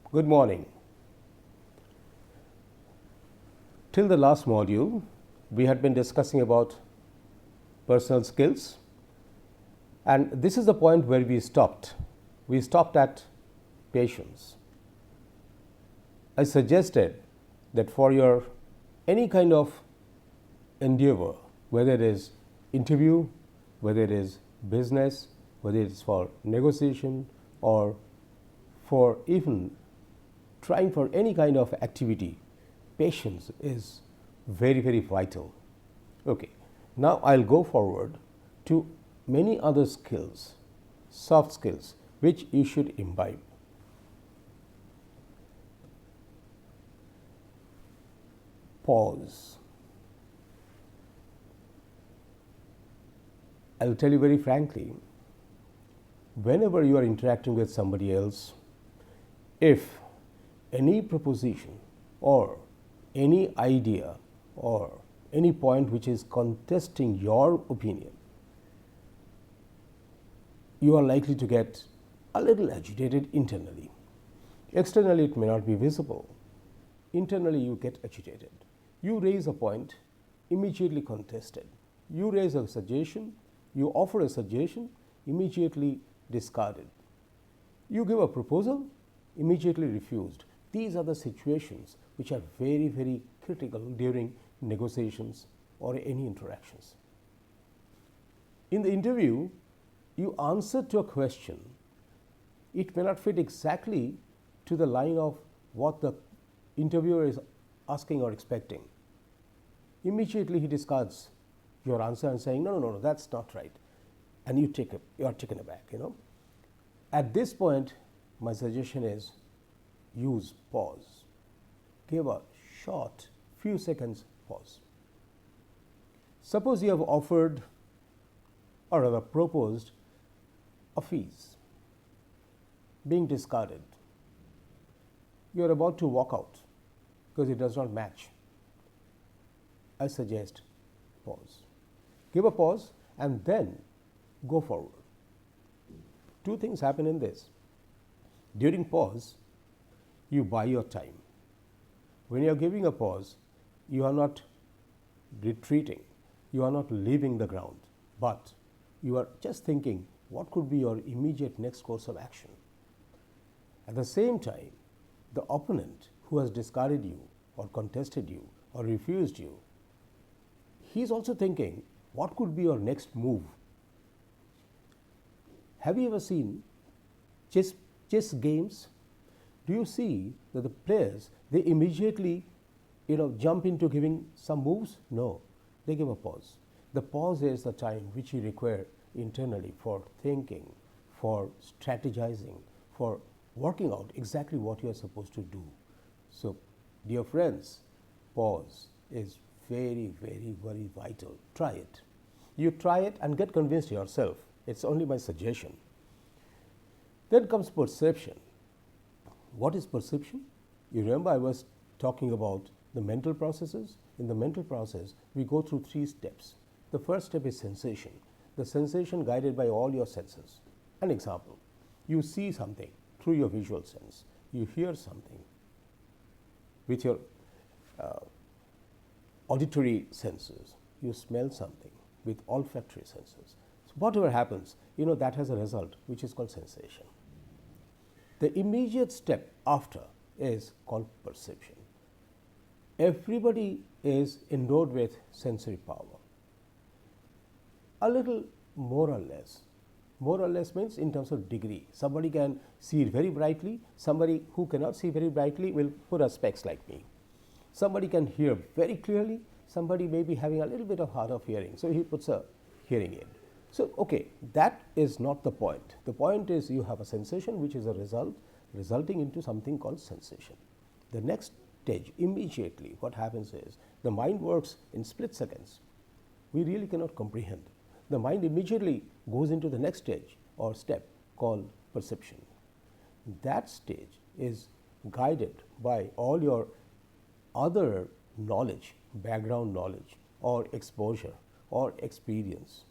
Good morning. Till the last module, we had been discussing about personal skills, and this is the point where we stopped. We stopped at patience. I suggested that for your any kind of endeavor, whether it is interview, whether it is business, whether it is for negotiation or for even trying for any kind of activity, patience is very, very vital. Okay, now I'll go forward to many other skills, soft skills, which you should imbibe. Pause. I'll tell you very frankly, whenever you are interacting with somebody else, if any proposition or any idea or any point which is contesting your opinion, you are likely to get a little agitated internally. Externally, it may not be visible. Internally, you get agitated. You raise a point, immediately contested. You raise a suggestion, you offer a suggestion, immediately discarded. You give a proposal, immediately refused. These are the situations which are very, very critical during negotiations or any interactions. In the interview, you answer to a question. It may not fit exactly to the line of what the interviewer is asking or expecting. Immediately he discards your answer and saying, no, that's not right. And you are taken aback, At this point, my suggestion is use pause. Give a short, few seconds pause. Suppose you have offered or rather proposed a fees being discarded. You are about to walk out because it does not match. I suggest pause. Give a pause and then go forward. Two things happen in this. During pause, you buy your time. When you are giving a pause, you are not retreating, you are not leaving the ground, but you are just thinking what could be your immediate next course of action. At the same time, the opponent who has discarded you or contested you or refused you, he is also thinking what could be your next move. Have you ever seen chess games? Do you see that the players, they immediately jump into giving some moves? No, they give a pause. The pause is the time which you require internally for thinking, for strategizing, for working out exactly what you are supposed to do. So, dear friends, pause is very, very, very vital. Try it. You try it and get convinced yourself. It's only my suggestion. Then comes perception. What is perception? You remember I was talking about the mental processes. In the mental process, we go through 3 steps. The first step is sensation. The sensation guided by all your senses. An example, you see something through your visual sense. You hear something with your auditory senses. You smell something with olfactory senses. So whatever happens, that has a result which is called sensation. The immediate step after is called perception. Everybody is endowed with sensory power. A little more or less. More or less means in terms of degree. Somebody can see very brightly. Somebody who cannot see very brightly will put a specs like me. Somebody can hear very clearly. Somebody may be having a little bit of hard of hearing, so he puts a hearing aid. So, okay, that is not the point. The point is you have a sensation which is a result resulting into something called sensation. The next stage, immediately what happens is the mind works in split seconds. We really cannot comprehend. The mind immediately goes into the next stage or step called perception. That stage is guided by all your other knowledge, background knowledge or exposure or experience.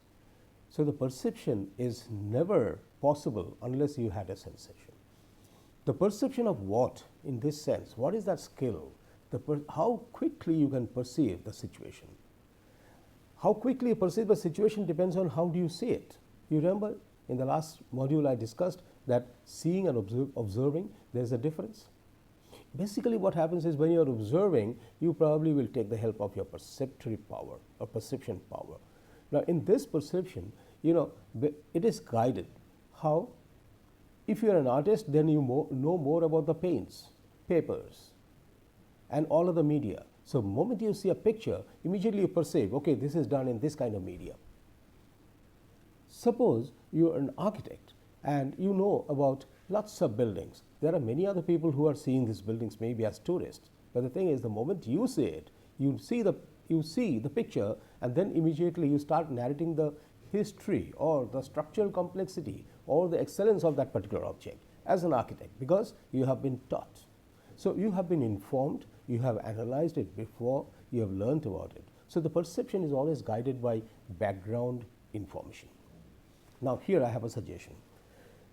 So the perception is never possible unless you had a sensation. The perception of what, in this sense, what is that skill? How quickly you can perceive the situation. How quickly you perceive the situation depends on how do you see it. You remember in the last module I discussed that seeing and observing, there is a difference. Basically what happens is when you are observing, you probably will take the help of your perceptory power or perception power. Now in this perception, it is guided. How? If you are an artist, then you know more about the paints, papers, and all of the media. So the moment you see a picture, immediately you perceive, okay, this is done in this kind of media. Suppose you are an architect and you know about lots of buildings. There are many other people who are seeing these buildings maybe as tourists. But the thing is, the moment you see it, you see the picture, and then immediately you start narrating the history or the structural complexity or the excellence of that particular object as an architect, because you have been taught. So you have been informed, you have analyzed it before, you have learned about it. So the perception is always guided by background information. Now here I have a suggestion.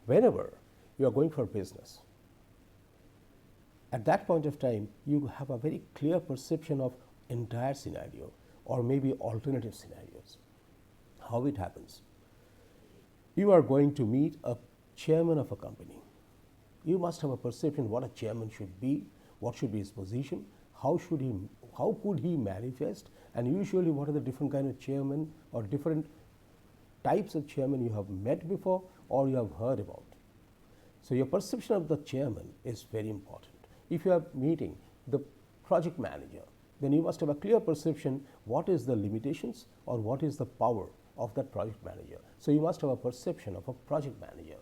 Whenever you are going for business, at that point of time you have a very clear perception of entire scenario or maybe alternative scenarios. How it happens? You are going to meet a chairman of a company. You must have a perception what a chairman should be, what should be his position, how could he manifest, and usually what are the different kind of chairmen or different types of chairman you have met before or you have heard about. So your perception of the chairman is very important. If you are meeting the project manager, then you must have a clear perception what is the limitations or what is the power of that project manager. So you must have a perception of a project manager.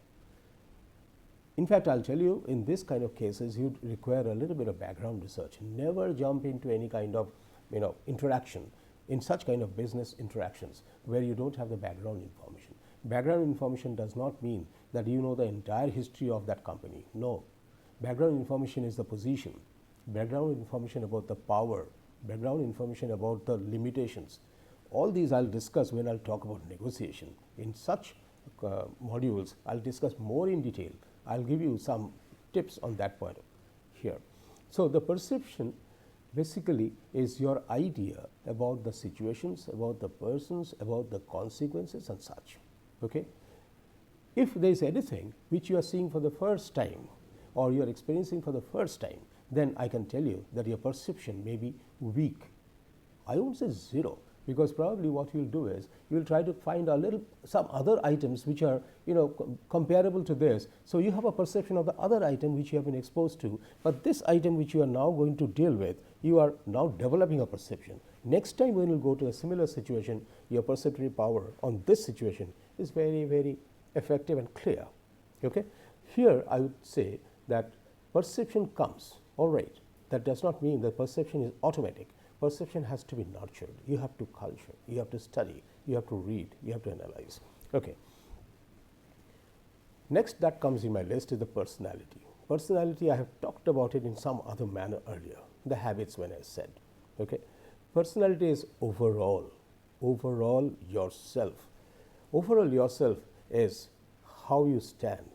In fact, I'll tell you, in this kind of cases, you require a little bit of background research. Never jump into any kind of interaction in such kind of business interactions where you don't have the background information. Background information does not mean that you know the entire history of that company. No. Background information is the position, background information about the power, background information about the limitations. All these I'll discuss when I'll talk about negotiation. In such modules, I'll discuss more in detail. I'll give you some tips on that point here. So the perception basically is your idea about the situations, about the persons, about the consequences and such. Okay? If there is anything which you are seeing for the first time or you are experiencing for the first time, then I can tell you that your perception may be weak. I won't say zero, because probably what you will do is you will try to find some other items which are comparable to this. So you have a perception of the other item which you have been exposed to, but this item which you are now going to deal with, you are now developing a perception. Next time when you go to a similar situation, your perceptory power on this situation is very, very effective and clear. Okay? Here I would say that perception comes, all right. That does not mean that perception is automatic. Perception has to be nurtured. You have to culture, you have to study, you have to read, you have to analyze. Okay. Next that comes in my list is the personality. Personality, I have talked about it in some other manner earlier, the habits when I said. Okay. Personality is overall yourself. Overall yourself is how you stand,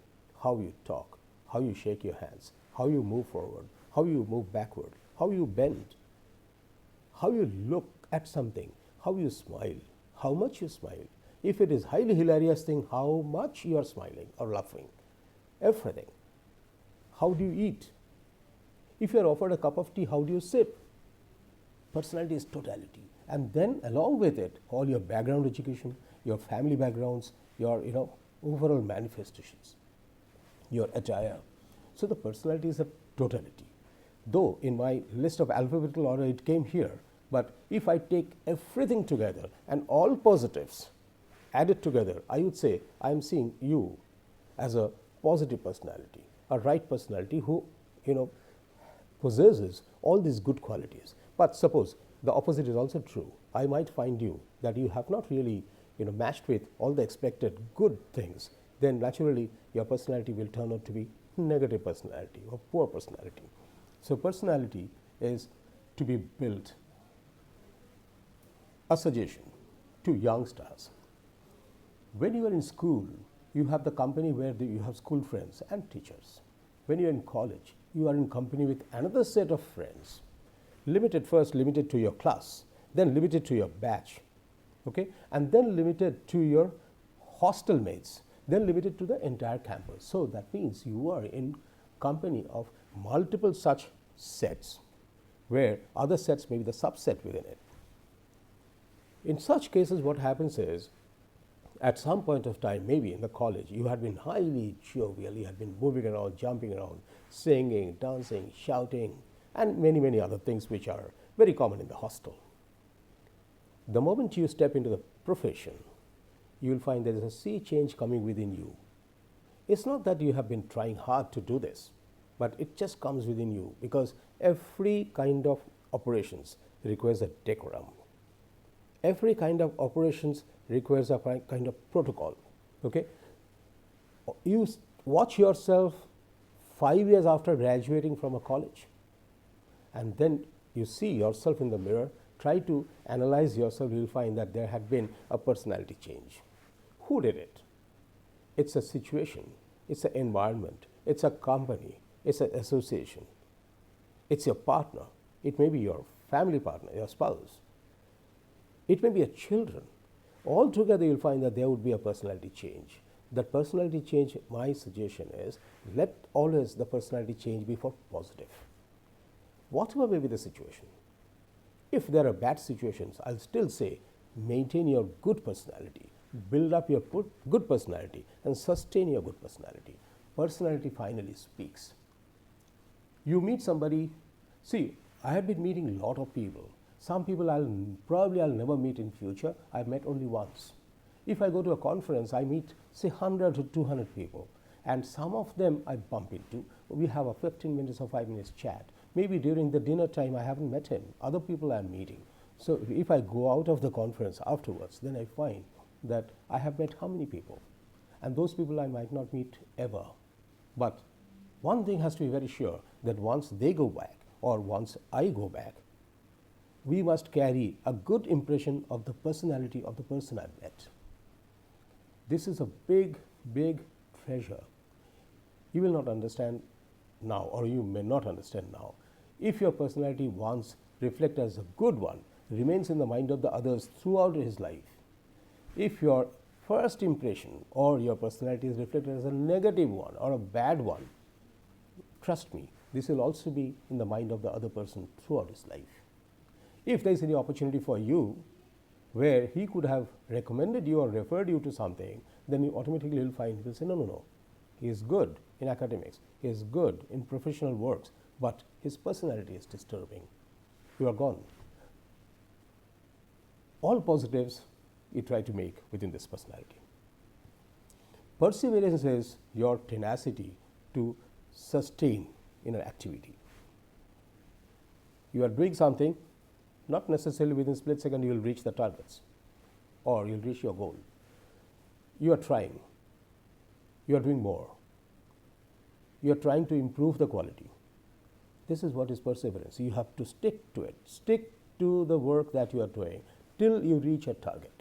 how you talk, how you shake your hands, how you move forward, how you move backward, how you bend, how you look at something, how you smile, how much you smile. If it is highly hilarious thing, how much you are smiling or laughing, everything. How do you eat? If you are offered a cup of tea, how do you sip? Personality is totality. And then along with it, all your background education, your family backgrounds, your overall manifestations, your attire. So the personality is a totality. Though in my list of alphabetical order it came here, but if I take everything together and all positives added together, I would say I am seeing you as a positive personality, a right personality who possesses all these good qualities. But suppose the opposite is also true. I might find you that you have not really matched with all the expected good things. Then naturally your personality will turn out to be negative personality or poor personality. So personality is to be built. A suggestion to youngsters: when you are in school, you have the company where you have school friends and teachers. When you're in college, you are in company with another set of friends, limited to your class, then limited to your batch, okay, and then limited to your hostel mates, then limited to the entire campus. So that means you are in company of multiple such sets, where other sets may be the subset within it. In such cases, what happens is, at some point of time, maybe in the college, you had been highly jovial, you had been moving around, jumping around, singing, dancing, shouting, and many, many other things which are very common in the hostel. The moment you step into the profession, you will find there is a sea change coming within you. It's not that you have been trying hard to do this, but it just comes within you, because every kind of operations requires a decorum. Every kind of operations requires a kind of protocol. Okay, you watch yourself 5 years after graduating from a college, and then you see yourself in the mirror. Try to analyze yourself. You will find that there had been a personality change. Who did it? It's a situation, it's an environment, it's a company, it's an association, it's your partner, it may be your family partner, your spouse, it may be your children. Altogether, you'll find that there would be a personality change. That personality change, my suggestion is, let always the personality change be for positive. Whatever may be the situation. If there are bad situations, I'll still say maintain your good personality, build up your good personality, and sustain your good personality. Personality finally speaks. You meet somebody, see, I have been meeting a lot of people. Some people I'll never meet in future. I've met only once. If I go to a conference, I meet say 100 to 200 people, and some of them I bump into. We have a 15 minutes or 5 minutes chat. Maybe during the dinner time I haven't met him. Other people I'm meeting. So if I go out of the conference afterwards, then I find that I have met how many people, and those people I might not meet ever. But one thing has to be very sure, that once they go back or once I go back, we must carry a good impression of the personality of the person I've met. This is a big, big treasure. You will not understand now, or you may not understand now. If your personality once reflected as a good one, remains in the mind of the others throughout his life. If your first impression or your personality is reflected as a negative one or a bad one, trust me, this will also be in the mind of the other person throughout his life. If there is any opportunity for you where he could have recommended you or referred you to something, then you automatically will find, he will say, no, he is good in academics, he is good in professional works, but his personality is disturbing. You are gone. All positives you try to make within this personality. Perseverance is your tenacity to sustain in an activity. You are doing something, not necessarily within a split second you will reach the targets or you'll reach your goal. You are trying, you are doing more, you are trying to improve the quality. This is what is perseverance. You have to stick to it, stick to the work that you are doing till you reach a target.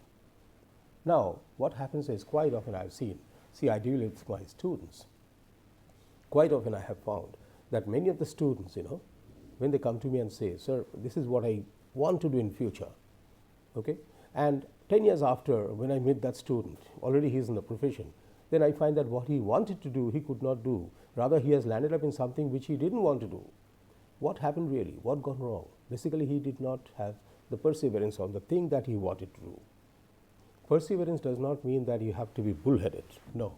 Now, what happens is, quite often I have seen, I deal with my students. Quite often I have found that many of the students, when they come to me and say, sir, this is what I want to do in future, okay? And 10 years after, when I meet that student, already he is in the profession, then I find that what he wanted to do, he could not do. Rather, he has landed up in something which he didn't want to do. What happened really? What gone wrong? Basically, he did not have the perseverance on the thing that he wanted to do. Perseverance does not mean that you have to be bullheaded. No,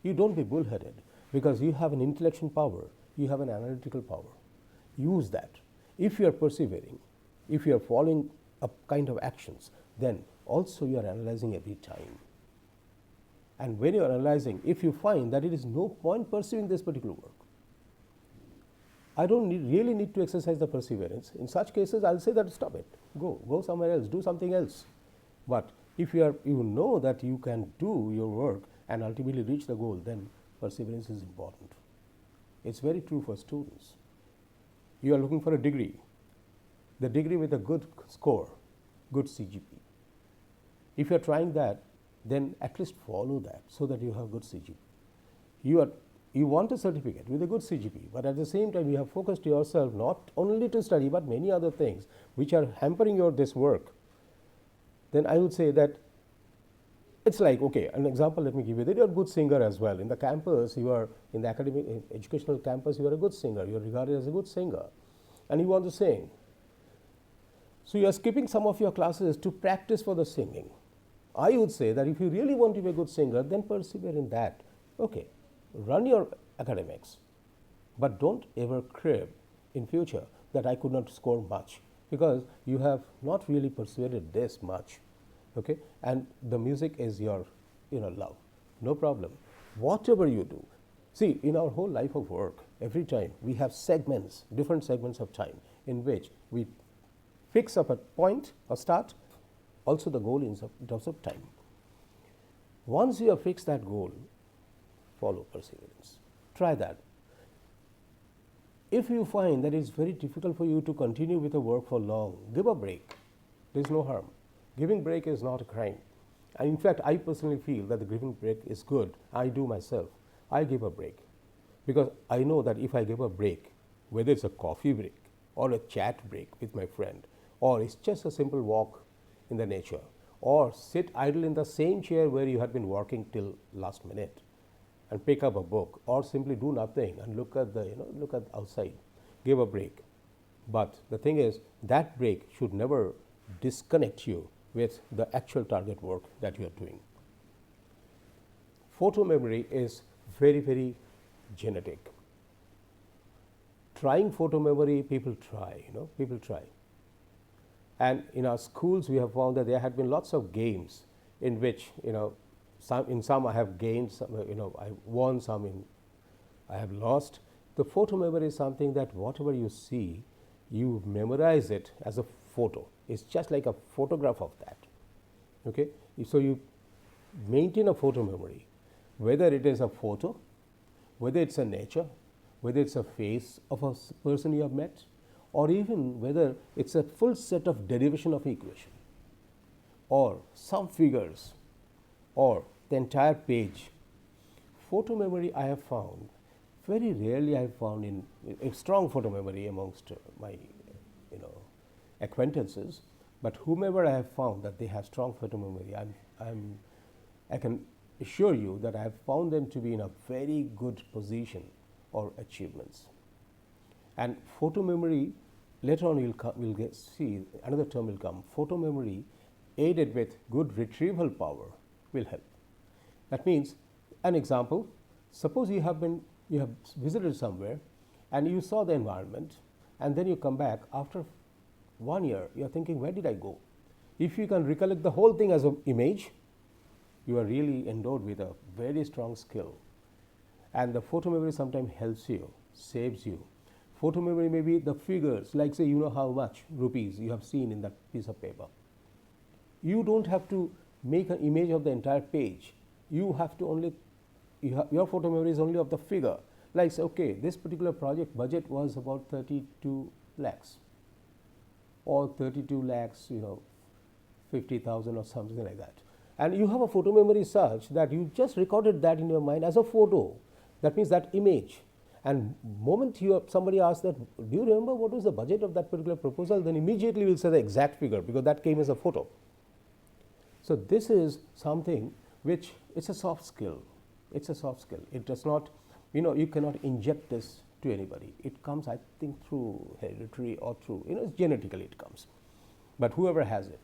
you don't be bullheaded, because you have an intellectual power, you have an analytical power. Use that. If you are persevering, if you are following a kind of actions, then also you are analyzing every time. And when you are analyzing, if you find that it is no point pursuing this particular work, I don't really need to exercise the perseverance. In such cases, I'll say that stop it, go somewhere else, do something else. But if you know that you can do your work and ultimately reach the goal, then perseverance is important. It's very true for students. You are looking for a degree, the degree with a good score, good CGP. If you are trying that, then at least follow that so that you have good CGP. You are you want a certificate with a good CGP, but at the same time you have focused yourself not only to study but many other things which are hampering your this work, then I would say that it's like, okay, an example let me give you, that you're a good singer as well. In the campus, you are, in the academic, educational campus, you are a good singer, you are regarded as a good singer, and you want to sing. So you are skipping some of your classes to practice for the singing. I would say that if you really want to be a good singer, then persevere in that. Okay, run your academics, but don't ever crib in future that I could not score much, because you have not really persuaded this much. Okay, and the music is your love, no problem. Whatever you do, see, in our whole life of work, every time we have segments, different segments of time in which we fix up a point or start, also the goal in terms of time. Once you have fixed that goal, follow perseverance, try that. If you find that it's very difficult for you to continue with the work for long, give a break. There's no harm. Giving break is not a crime. And in fact, I personally feel that the giving break is good. I do myself. I give a break because I know that if I give a break, whether it's a coffee break or a chat break with my friend, or it's just a simple walk in the nature, or sit idle in the same chair where you had been working till last minute and pick up a book, or simply do nothing and look at the look at outside, give a break. But the thing is, that break should never disconnect you with the actual target work that you are doing. Photo memory is very, very genetic. Trying photo memory, people try, people try. And in our schools, we have found that there had been lots of games in which, some I have gained, some, I won, some I have lost. The photo memory is something that whatever you see, you memorize it as a photo. It's just like a photograph of that. Okay, so you maintain a photo memory, whether it is a photo, whether it's a nature, whether it's a face of a person you have met, or even whether it's a full set of derivation of equation, or some figures, or the entire page. Photo memory, I have found, very rarely I have found in a strong photo memory amongst my acquaintances, but whomever I have found that they have strong photo memory, I can assure you that I have found them to be in a very good position or achievements. And photo memory, later on we'll see another term will come. Photo memory aided with good retrieval power will help. That means, an example, suppose you have visited somewhere and you saw the environment, and then you come back after 1 year, you are thinking, where did I go? If you can recollect the whole thing as an image, you are really endowed with a very strong skill. And the photo memory sometimes helps you, saves you. Photo memory may be the figures, like say how much rupees you have seen in that piece of paper. You don't have to make an image of the entire page. You have to only, your photo memory is only of the figure. Like say, okay, this particular project budget was about 32 lakhs. Or 32 lakhs, 50,000 or something like that. And you have a photo memory such that you just recorded that in your mind as a photo. That means that image. And moment somebody asks that, do you remember what was the budget of that particular proposal? Then immediately we'll say the exact figure because that came as a photo. So this is something which it's a soft skill. It's a soft skill. It does not, you cannot inject this to anybody. It comes, I think, through hereditary or through, genetically it comes. But whoever has it.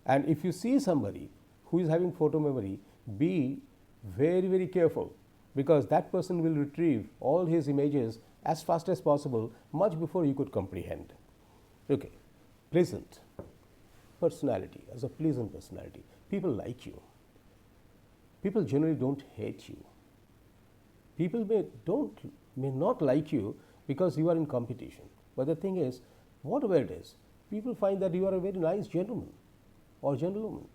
And if you see somebody who is having photo memory, be very, very careful, because that person will retrieve all his images as fast as possible, much before you could comprehend. Okay, pleasant personality, as a pleasant personality. People like you. People generally don't hate you. People may not like you because you are in competition. But the thing is, whatever it is, people find that you are a very nice gentleman or gentlewoman.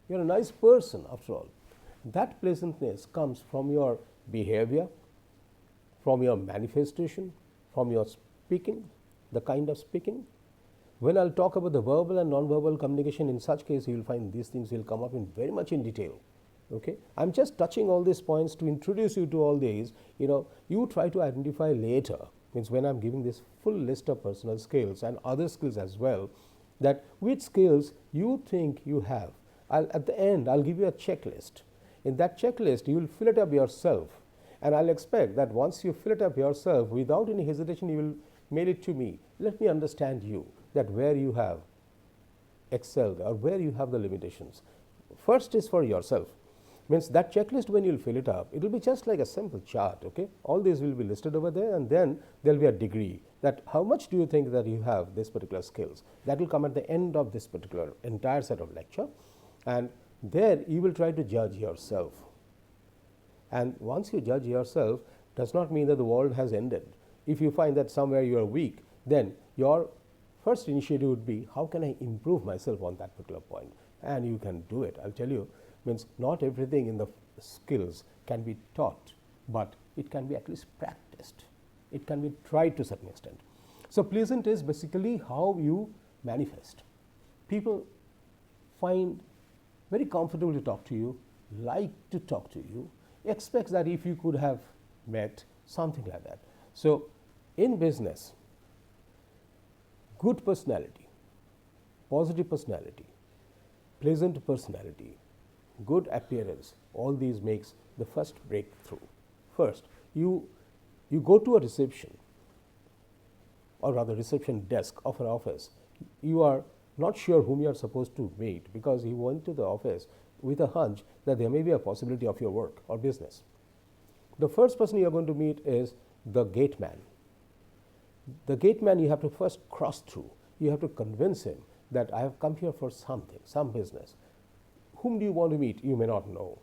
You are a nice person after all. That pleasantness comes from your behavior, from your manifestation, from your speaking, the kind of speaking. When I'll talk about the verbal and non-verbal communication, in such case you will find these things will come up in very much in detail. Okay, I'm just touching all these points to introduce you to all these. You try to identify later, means when I'm giving this full list of personal skills and other skills as well, that which skills you think you have. At the end, I'll give you a checklist. In that checklist, you will fill it up yourself, and I'll expect that once you fill it up yourself, without any hesitation, you will mail it to me. Let me understand you, that where you have excelled or where you have the limitations. First is for yourself. Means that checklist, when you'll fill it up, it will be just like a simple chart. Okay, all these will be listed over there, and then there'll be a degree that how much do you think that you have this particular skills. That will come at the end of this particular entire set of lecture, and there you will try to judge yourself. And once you judge yourself, does not mean that the world has ended. If you find that somewhere you are weak, then your first initiative would be, how can I improve myself on that particular point? And you can do it. I'll tell you, means not everything in the skills can be taught, but it can be at least practiced. It can be tried to a certain extent. So pleasant is basically how you manifest. People find very comfortable to talk to you, like to talk to you, expects that if you could have met, something like that. So in business, good personality, positive personality, pleasant personality, good appearance, all these makes the first breakthrough. First, you go to a reception, or rather reception desk of an office. You are not sure whom you are supposed to meet, because you went to the office with a hunch that there may be a possibility of your work or business. The first person you are going to meet is the gate man. The gate man you have to first cross through. You have to convince him that I have come here for something, some business. Whom do you want to meet? You may not know.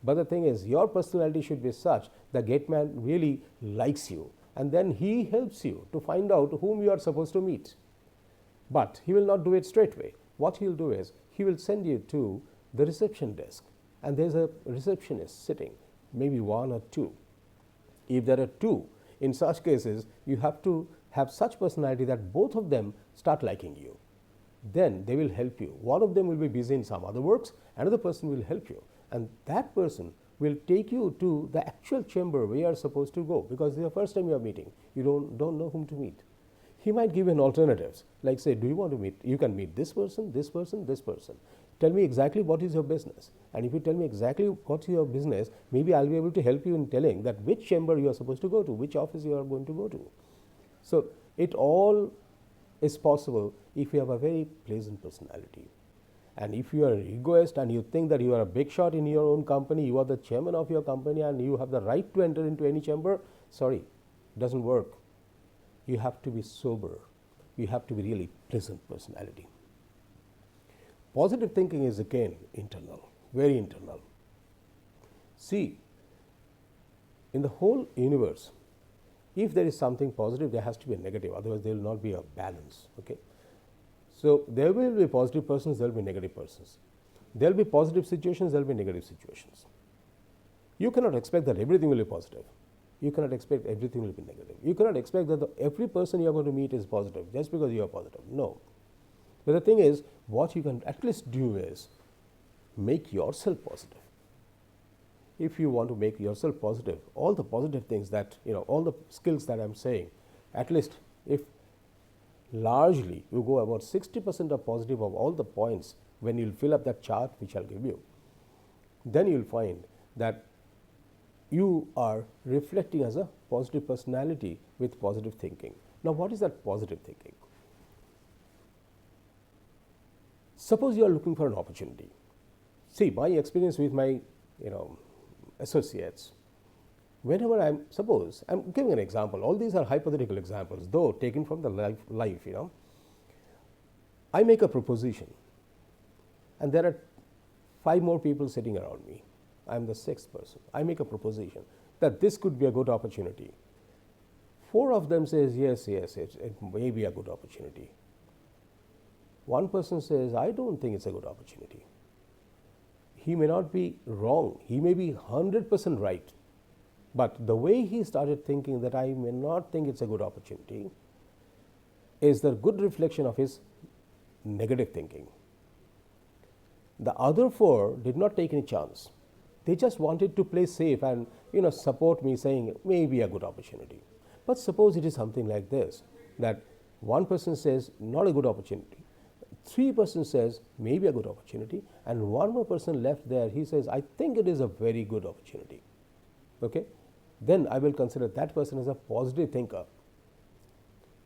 But the thing is, your personality should be such the gate man really likes you, and then he helps you to find out whom you are supposed to meet. But he will not do it straight away. What he will do is, he will send you to the reception desk, and there's a receptionist sitting, maybe one or two. If there are two, in such cases, you have to have such personality that both of them start liking you. Then they will help you. One of them will be busy in some other works, another person will help you, and that person will take you to the actual chamber where you are supposed to go, because this is the first time you are meeting. You don't know whom to meet. He might give an alternatives, like say, do you want to meet, you can meet this person, this person, this person. Tell me exactly what is your business, and if you tell me exactly what is your business, maybe I'll be able to help you in telling that which chamber you are supposed to go to, which office you are going to go to. So it all is possible if you have a very pleasant personality. And if you are an egoist and you think that you are a big shot in your own company, you are the chairman of your company and you have the right to enter into any chamber, sorry, it doesn't work. You have to be sober. You have to be really pleasant personality. Positive thinking is again internal, very internal. See, in the whole universe, if there is something positive, there has to be a negative, otherwise there will not be a balance. Okay? So there will be positive persons, there will be negative persons. There will be positive situations, there will be negative situations. You cannot expect that everything will be positive. You cannot expect everything will be negative. You cannot expect that every person you are going to meet is positive just because you are positive. No. But the thing is, what you can at least do is make yourself positive. If you want to make yourself positive, all the positive things that, all the skills that I am saying, at least if largely you go about 60% of positive of all the points when you will fill up that chart which I will give you, then you will find that you are reflecting as a positive personality with positive thinking. Now, what is that positive thinking? Suppose you are looking for an opportunity. See, my experience with my, associates, whenever suppose I'm giving an example, all these are hypothetical examples, though taken from the life, I make a proposition and there are 5 more people sitting around me. I am the 6th person. I make a proposition that this could be a good opportunity. 4 of them says, yes, it may be a good opportunity. One person says, I don't think it's a good opportunity. He may not be wrong. He may be 100% right. But the way he started thinking that I may not think it's a good opportunity is the good reflection of his negative thinking. The other 4 did not take any chance. They just wanted to play safe and support me, saying maybe a good opportunity. But suppose it is something like this, that one person says not a good opportunity, 3% says maybe a good opportunity, and one more person left there, he says I think it is a very good opportunity. Okay, then I will consider that person as a positive thinker.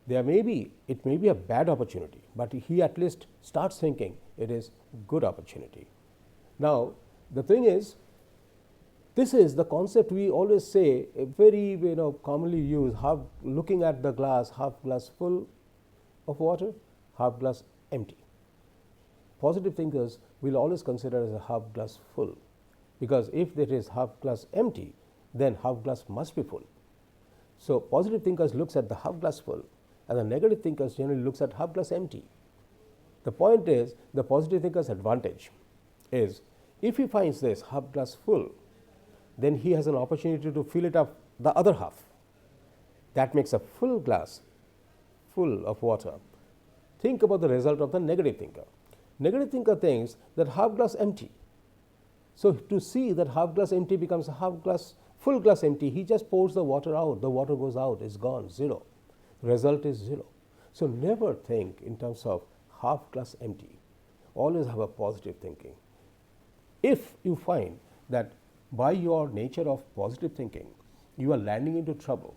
It may be a bad opportunity, but he at least starts thinking it is good opportunity. Now the thing is, this is the concept we always say, very commonly used, looking at the glass, half glass full of water, half glass empty. Positive thinkers will always consider as a half glass full, because if it is half glass empty, then half glass must be full. So positive thinkers looks at the half glass full, and the negative thinkers generally looks at half glass empty. The point is, the positive thinker's advantage is, if he finds this half glass full, then he has an opportunity to fill it up the other half. That makes a full glass full of water. Think about the result of the negative thinker. Negative thinker thinks that half glass empty. So to see that half glass empty becomes a half glass full glass empty, he just pours the water out. The water goes out, it's gone, zero. Result is zero. So never think in terms of half glass empty. Always have a positive thinking. If you find that by your nature of positive thinking, you are landing into trouble,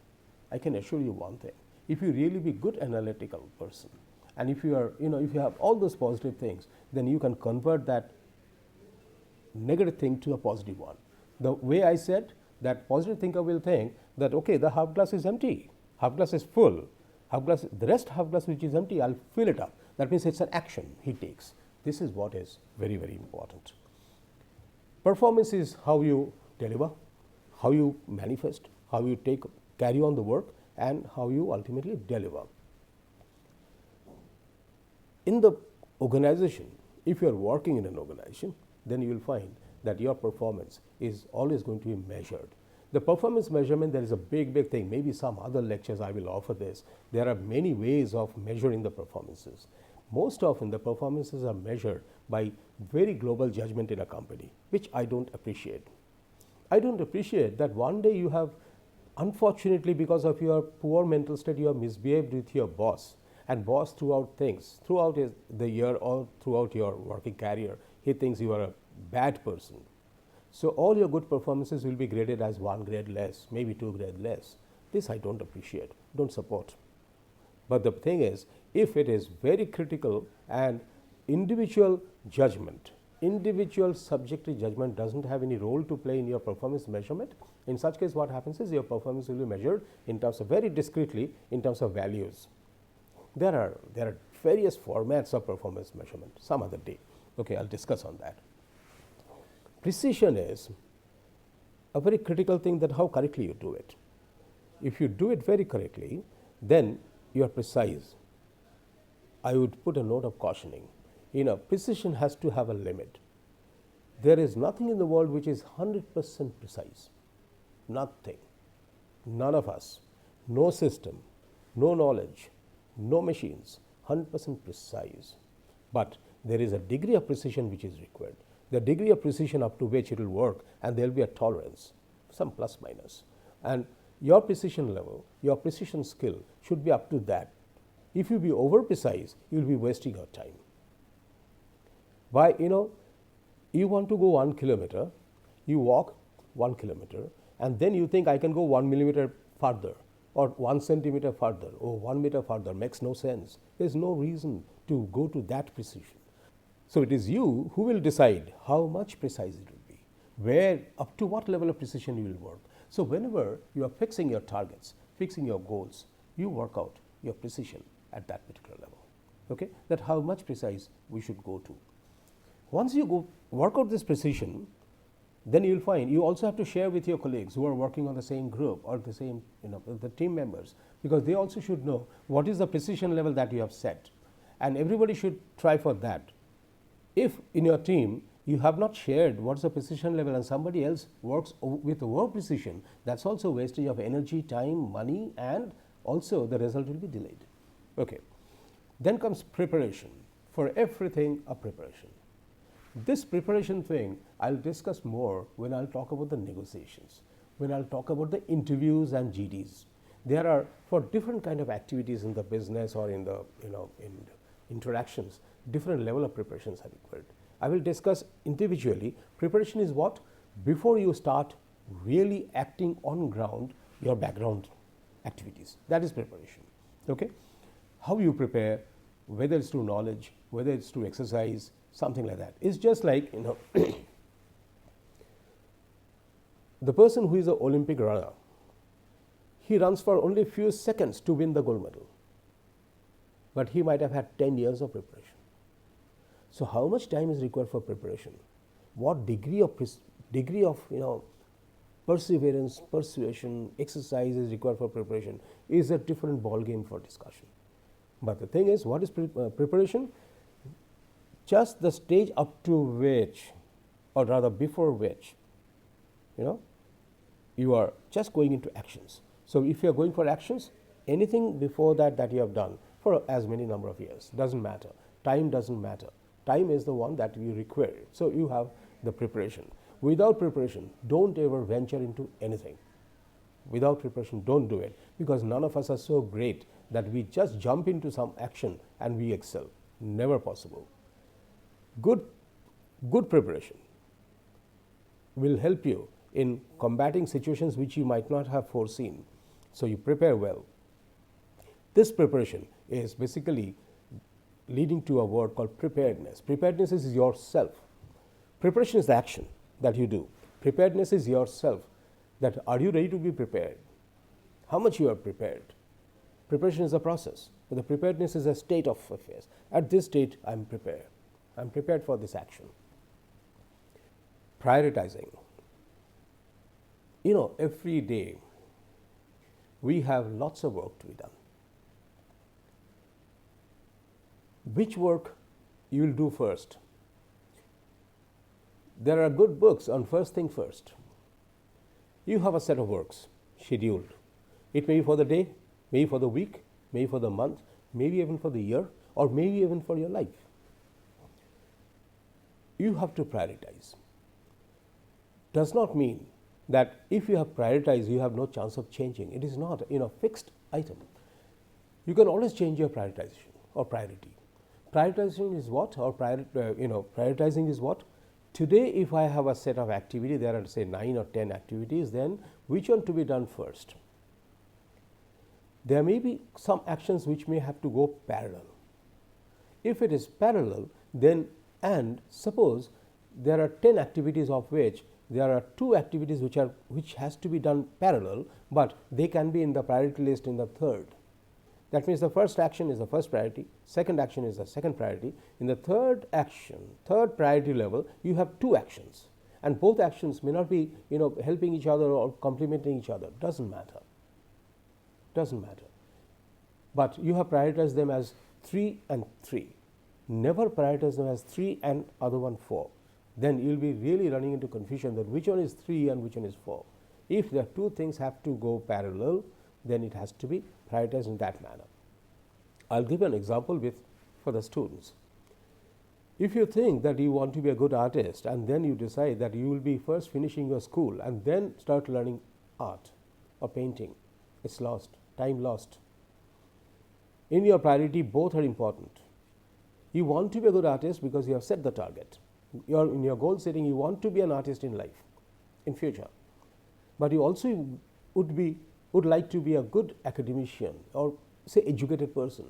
I can assure you one thing. If you really be good analytical person, and if you are, if you have all those positive things, then you can convert that negative thing to a positive one. The way I said, that positive thinker will think that, okay, the half glass is empty, half glass is full, the rest half glass which is empty, I'll fill it up. That means it's an action he takes. This is what is very, very important. Performance is how you deliver, how you manifest, how you carry on the work, and how you ultimately deliver. In the organization, if you are working in an organization, then you will find that your performance is always going to be measured. The performance measurement, there is a big, big thing. Maybe some other lectures I will offer this. There are many ways of measuring the performances. Most often the performances are measured by very global judgment in a company, which I don't appreciate. I don't appreciate that one day you have, unfortunately because of your poor mental state, you have misbehaved with your boss, and boss throughout the year or throughout your working career, he thinks you are a bad person. So all your good performances will be graded as 1 grade less, maybe 2 grade less. This I don't appreciate, don't support. But the thing is, if it is very critical and individual judgment, individual subjective judgment doesn't have any role to play in your performance measurement, in such case what happens is your performance will be measured in terms of very discretely in terms of values. There are various formats of performance measurement, some other day. Okay, I'll discuss on that. Precision is a very critical thing, that how correctly you do it. If you do it very correctly, then you are precise. I would put a note of cautioning. Precision has to have a limit. There is nothing in the world which is 100% precise. Nothing. None of us. No system, no knowledge, no machines, 100% precise. But there is a degree of precision which is required. The degree of precision up to which it will work, and there will be a tolerance, some plus minus. And your precision level, your precision skill should be up to that. If you be over precise, you will be wasting your time. You want to go 1 kilometer, you walk 1 kilometer, and then you think I can go 1 millimeter further, or 1 centimeter further, or 1 meter further. Makes no sense. There is no reason to go to that precision. So it is you who will decide how much precise it will be, where, up to what level of precision you will work. So whenever you are fixing your targets, fixing your goals, you work out your precision at that particular level. Okay, that how much precise we should go to. Once you go work out this precision, then you will find you also have to share with your colleagues who are working on the same group or the same, the team members, because they also should know what is the precision level that you have set, and everybody should try for that. If in your team you have not shared what's the precision level and somebody else works with over precision, that's also wastage of energy, time, money, and also the result will be delayed. Okay. Then comes preparation. For everything, a preparation. This preparation thing I'll discuss more when I'll talk about the negotiations, when I'll talk about the interviews and GDs. There are, for different kind of activities in the business or in the in interactions, different level of preparations are required. I will discuss individually. Preparation is what? Before you start really acting on ground, your background activities. That is preparation. Okay? How you prepare, whether it's through knowledge, whether it's through exercise, something like that. It's just like, the person who is an Olympic runner, he runs for only a few seconds to win the gold medal, but he might have had 10 years of preparation. So how much time is required for preparation? What degree of perseverance, persuasion, exercise is required for preparation is a different ball game for discussion. But the thing is, what is preparation? Just the stage up to which, or rather before which, you are just going into actions. So if you are going for actions, anything before that you have done for as many number of years doesn't matter. Time doesn't matter. Time is the one that you require. So you have the preparation. Without preparation, don't ever venture into anything. Without preparation, don't do it, because none of us are so great that we just jump into some action and we excel. Never possible. Good preparation will help you in combating situations which you might not have foreseen. So you prepare well. This preparation is basically leading to a word called preparedness. Preparedness is yourself. Preparation is the action that you do. Preparedness is yourself. That are you ready to be prepared? How much you are prepared? Preparation is a process, but the preparedness is a state of affairs. At this state, I am prepared. I am prepared for this action. Prioritizing. Every day we have lots of work to be done. Which work you will do first? There are good books on first thing first. You have a set of works scheduled. It may be for the day, maybe for the week, maybe for the month, maybe even for the year, or maybe even for your life. You have to prioritize. Does not mean that if you have prioritized, you have no chance of changing. It is not fixed item. You can always change your prioritization or priority. Prioritizing is what? Prioritizing is what? Today, if I have a set of activity, there are say 9 or 10 activities, then which one to be done first? There may be some actions which may have to go parallel. If it is parallel, then, and suppose there are 10 activities of which there are 2 activities which has to be done parallel, but they can be in the priority list in the third. That means the first action is the first priority, second action is the second priority. In the third action, third priority level, you have 2 actions, and both actions may not be helping each other or complementing each other. Doesn't matter. But you have prioritized them as 3 and 3. Never prioritize them as 3 and other one 4. Then you will be really running into confusion that which one is 3 and which one is 4. If the 2 things have to go parallel, then it has to be prioritized in that manner. I'll give an example for the students. If you think that you want to be a good artist and then you decide that you will be first finishing your school and then start learning art or painting, it's lost, time lost. In your priority, both are important. You want to be a good artist because you have set the target. In your goal setting, you want to be an artist in life, in future. But you also would like to be a good academician or say educated person.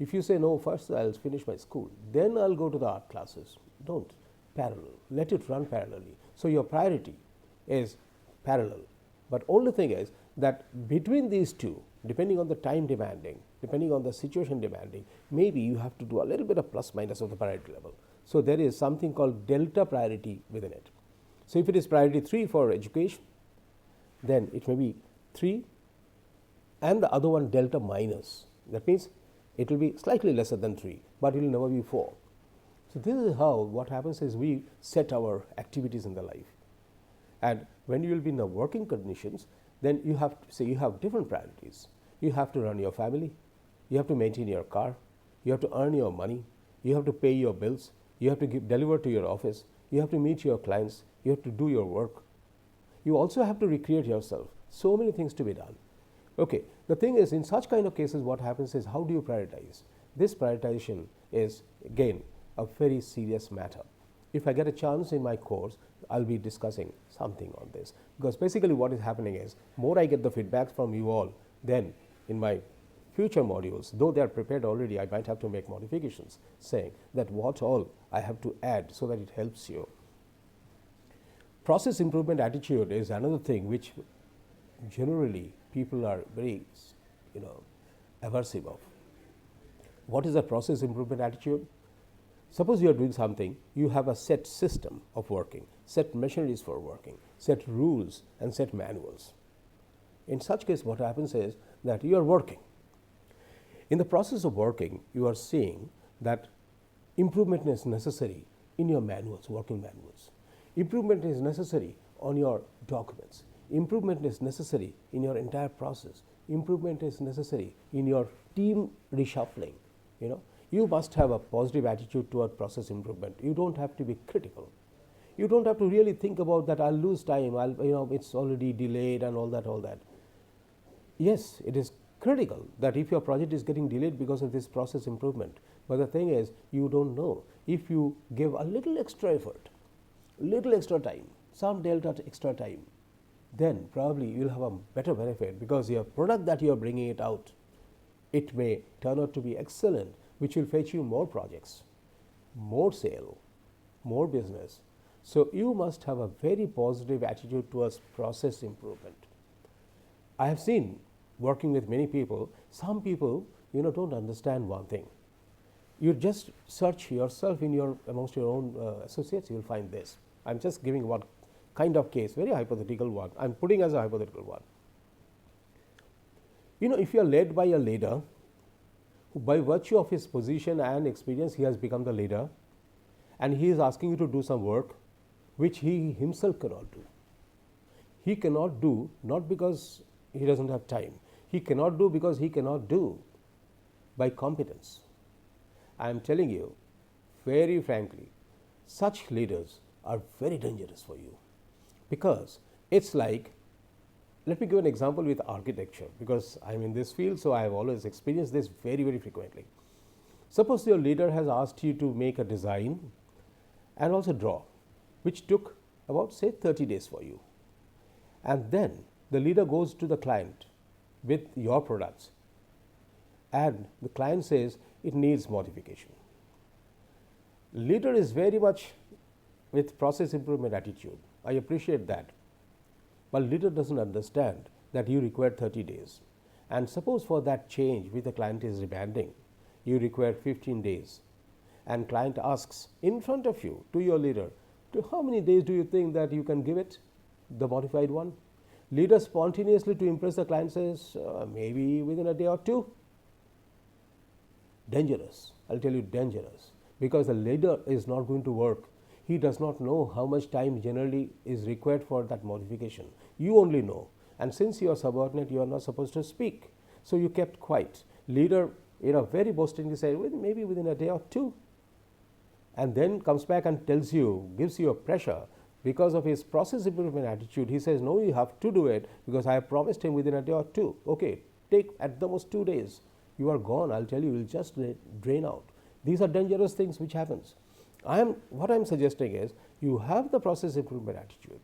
If you say, no, first I'll finish my school, then I'll go to the art classes. Don't. Parallel. Let it run parallelly. So your priority is parallel. But only thing is that between these two, depending on the time demanding, depending on the situation demanding, maybe you have to do a little bit of plus minus of the priority level. So there is something called delta priority within it. So if it is priority 3 for education, then it may be 3 and the other one delta minus. That means it will be slightly lesser than 3, but it will never be 4. So this is how what happens is we set our activities in the life. And when you will be in the working conditions, then you have to say you have different priorities. You have to run your family, you have to maintain your car, you have to earn your money, you have to pay your bills, you have to deliver to your office, you have to meet your clients, you have to do your work. You also have to recreate yourself. So many things to be done. Okay, the thing is, in such kind of cases, what happens is, how do you prioritize? This prioritization is, again, a very serious matter. If I get a chance in my course, I'll be discussing something on this, because basically what is happening is, more I get the feedback from you all, then in my future modules, though they are prepared already, I might have to make modifications saying that what all I have to add so that it helps you. Process improvement attitude is another thing which generally people are very, aversive of. What is a process improvement attitude? Suppose you are doing something, you have a set system of working, set machineries for working, set rules and set manuals. In such case, what happens is that you are working. In the process of working, you are seeing that improvement is necessary in your manuals, working manuals. Improvement is necessary on your documents. Improvement is necessary in your entire process. Improvement is necessary in your team reshuffling. You must have a positive attitude toward process improvement. You don't have to be critical. You don't have to really think about that I'll lose time, it's already delayed and all that. Yes, it is critical that if your project is getting delayed because of this process improvement, but the thing is, you don't know. If you give a little extra effort, little extra time, some delta extra time, then probably you'll have a better benefit, because your product that you are bringing it out, it may turn out to be excellent, which will fetch you more projects, more sale, more business. So you must have a very positive attitude towards process improvement. I have seen, working with many people, some people don't understand one thing. You just search yourself amongst your own associates, you will find this. I'm just giving one kind of case, very hypothetical one. I'm putting as a hypothetical one. If you are led by a leader who, by virtue of his position and experience, he has become the leader, and he is asking you to do some work which he himself cannot do. He cannot do, not because he doesn't have time. He cannot do because he cannot do by competence. I am telling you, very frankly, such leaders are very dangerous for you, because it's like, let me give an example with architecture, because I'm in this field, so I have always experienced this very, very frequently. Suppose your leader has asked you to make a design and also draw, which took about, say, 30 days for you. And then the leader goes to the client with your products, and the client says it needs modification. Leader is very much with process improvement attitude. I appreciate that. But leader doesn't understand that you require 30 days. And suppose for that change which the client is demanding, you require 15 days. And client asks in front of you to your leader, to how many days do you think that you can give it, the modified one? Leader spontaneously, to impress the client, says maybe within a day or two. Dangerous. I'll tell you, dangerous. Because the leader is not going to work. He does not know how much time generally is required for that modification. You only know. And since you are subordinate, you are not supposed to speak. So you kept quiet. Leader, very boastingly said, well, maybe within a day or two. And then comes back and tells you, gives you a pressure. Because of his process improvement attitude, he says, no, you have to do it because I have promised him within a day or two. Okay, take at the most 2 days. You are gone, I'll tell you, you'll just drain out. These are dangerous things which happens. What I'm suggesting is, you have the process improvement attitude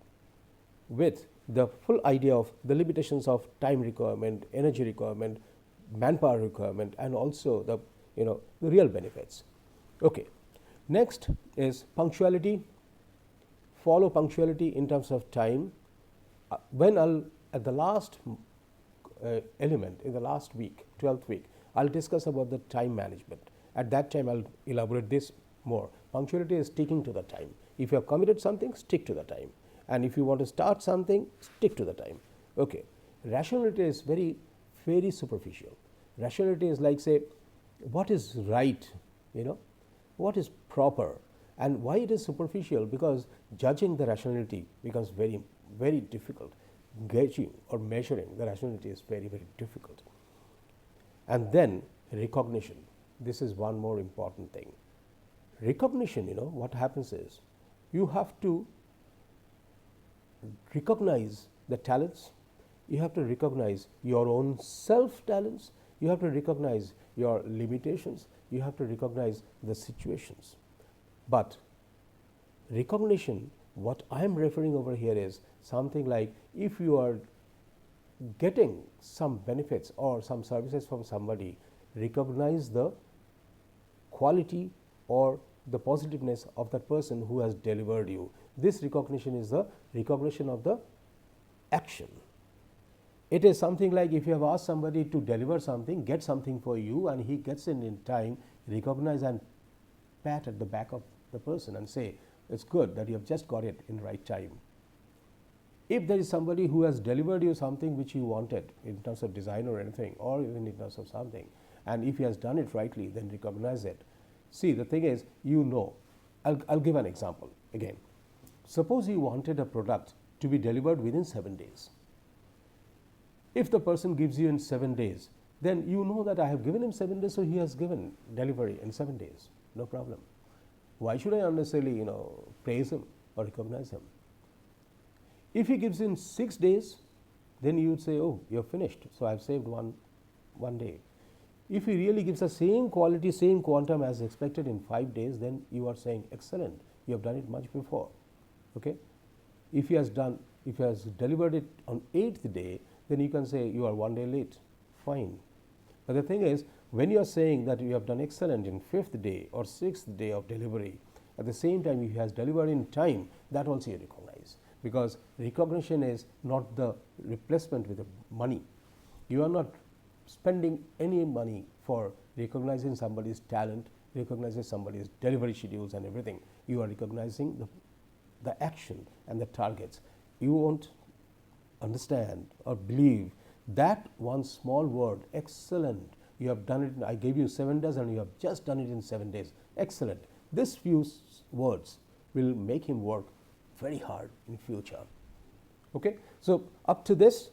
with the full idea of the limitations of time requirement, energy requirement, manpower requirement, and also the real benefits. Okay. Next is punctuality. Follow punctuality in terms of time. At the last element, in the last week, 12th week, I'll discuss about the time management. At that time, I'll elaborate this more. Punctuality is sticking to the time. If you have committed something, stick to the time. And if you want to start something, stick to the time. Okay. Rationality is very, very superficial. Rationality is like, say, what is right, what is proper. And why it is superficial? Because judging the rationality becomes very, very difficult. Gauging or measuring the rationality is very, very difficult. And then recognition. This is one more important thing. recognition, what happens is you have to recognize the talents, you have to recognize your own self talents, you have to recognize your limitations, you have to recognize the situations. But recognition, what I am referring over here is something like if you are getting some benefits or some services from somebody, recognize the quality or the positiveness of that person who has delivered you. This recognition is the recognition of the action. It is something like if you have asked somebody to deliver something, get something for you, and he gets it in time, recognize and pat at the back of the person and say, it's good that you have just got it in right time. If there is somebody who has delivered you something which you wanted in terms of design or anything, or even in terms of something, and if he has done it rightly, then recognize it. See, the thing is, I'll give an example again. Suppose you wanted a product to be delivered within 7 days. If the person gives you in 7 days, then you know that I have given him 7 days, so he has given delivery in 7 days, no problem. Why should I unnecessarily, praise him or recognize him? If he gives in 6 days, then you would say, oh, you're finished, so I've saved one day. If he really gives the same quality, same quantum as expected in 5 days, then you are saying, excellent, you have done it much before. Okay? If he has delivered it on 8th day, then you can say you are 1 day late, fine. But the thing is, when you are saying that you have done excellent in 5th day or 6th day of delivery, at the same time if he has delivered in time, that also you recognize. Because recognition is not the replacement with the money. You are not spending any money for recognizing somebody's talent, recognizing somebody's delivery schedules and everything. You are recognizing the action and the targets. You won't understand or believe that one small word, excellent, you have done it, I gave you 7 days and you have just done it in 7 days, excellent. This few words will make him work very hard in future. Okay? So, up to this,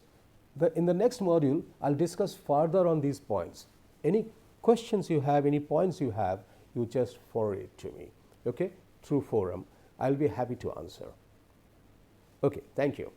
in the next module, I'll discuss further on these points. Any questions you have, any points you have, you just forward it to me, okay, through forum. I'll be happy to answer. Okay, thank you.